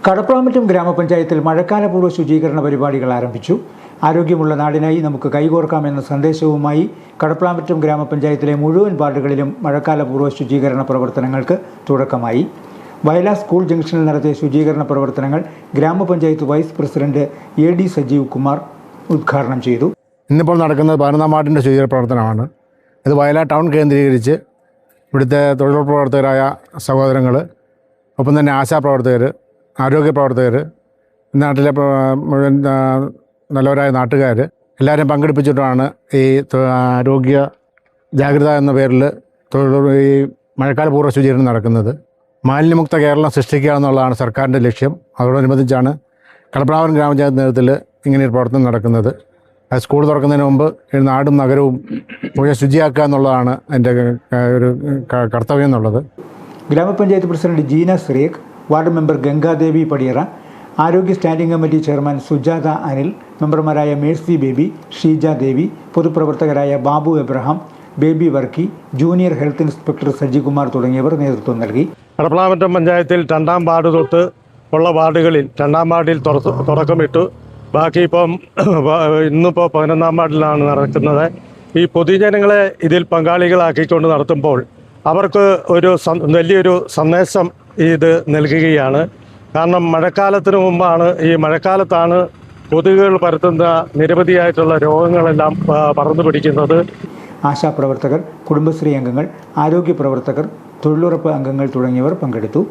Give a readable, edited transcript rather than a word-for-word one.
കടപ്ലാമറ്റം ഗ്രാമപഞ്ചായത്തിൽ മഴക്കാലപൂർവ്വ ശുചീകരണ പരിപാടികൾ ആരംഭിച്ചു. ആരോഗ്യമുള്ള നാടിനായി നമുക്ക് കൈകോർക്കാമെന്ന സന്ദേശവുമായി കടപ്ലാമറ്റം ഗ്രാമപഞ്ചായത്തിലെ മുഴുവൻ വാർഡുകളിലും മഴക്കാലപൂർവ്വ ശുചീകരണ പ്രവർത്തനങ്ങൾക്ക് തുടക്കമായി. വയലാർ സ്കൂൾ ജംഗ്ഷനിൽ നടത്തിയ ശുചീകരണ പ്രവർത്തനങ്ങൾ ഗ്രാമപഞ്ചായത്ത് vice president AD Sajeev Kumar ഉദ്ഘാടനം ചെയ്തു. ഇന്നിപ്പോൾ നടക്കുന്നത് 11-ാം വാർഡിൻ്റെ ശുചീകരണ പ്രവർത്തനമാണ്. ഇത് വയലാർ ടൗൺ കേന്ദ്രീകരിച്ച് ഇവിടുത്തെ തൊഴിലുറപ്പ് പ്രവർത്തകരായ സഹോദരങ്ങൾ, ഒപ്പം തന്നെ ആശാപ്രവർത്തകർ, ആരോഗ്യ പ്രവർത്തകർ, നാട്ടിലെ മുഴുവൻ നല്ലവരായ നാട്ടുകാർ എല്ലാവരും പങ്കെടുപ്പിച്ചിട്ടാണ് ഈ ആരോഗ്യ ജാഗ്രത എന്ന പേരിൽ ഈ മഴക്കാലപൂർവ്വ ശുചീകരണം നടക്കുന്നത്. മാലിന്യമുക്ത കേരളം സൃഷ്ടിക്കുക എന്നുള്ളതാണ് സർക്കാരിൻ്റെ ലക്ഷ്യം. അതോടനുബന്ധിച്ചാണ് കടപ്ലാമറ്റം ഗ്രാമപഞ്ചായത്ത് നേതൃത്വത്തിൽ ഇങ്ങനെയൊരു പ്രവർത്തനം നടക്കുന്നത്. സ്കൂൾ തുറക്കുന്നതിന് മുമ്പ് നാടും നഗരവും മുഴുവൻ ശുചിയാക്കുക എന്നുള്ളതാണ് എൻ്റെ ഒരു കർത്തവ്യം എന്നുള്ളത്. ഗ്രാമപഞ്ചായത്ത് president Jeena Sirekh, ward member Gangadevi Padiyara, ആരോഗ്യ standing committee chairman Sujatha Anil, മെമ്പർമാരായ മേഴ്സി ബേബി, ഷീജ ദേവി, പൊതുപ്രവർത്തകരായ Babu Abraham, Baby Varkey, junior health inspector Sajikumar തുടങ്ങിയവർ നേതൃത്വം നൽകി. കടപ്ലാമറ്റം പഞ്ചായത്തിൽ 2-ാം വാർഡ് തൊട്ട് ഉള്ള വാർഡുകളിൽ 2-ാം വാർഡിൽ തുടക്കമിട്ടു. ബാക്കി ഇന്നിപ്പോൾ 11-ാം വാർഡിലാണ് നടക്കുന്നത്. ഈ പൊതുജനങ്ങളെ ഇതിൽ പങ്കാളികളാക്കിക്കൊണ്ട് നടത്തുമ്പോൾ അവർക്ക് വലിയൊരു സന്ദേശം ഇത് നൽകുകയാണ്. കാരണം മഴക്കാലത്തിന് മുമ്പാണ്, ഈ മഴക്കാലത്താണ് കൊതുകുകൾ പരത്തുന്ന നിരവധിയായിട്ടുള്ള രോഗങ്ങളെല്ലാം പടർന്നു പിടിക്കുന്നത്. ആശാപ്രവർത്തകർ, കുടുംബശ്രീ അംഗങ്ങൾ, ആരോഗ്യ പ്രവർത്തകർ, തൊഴിലുറപ്പ് അംഗങ്ങൾ തുടങ്ങിയവർ പങ്കെടുത്തു.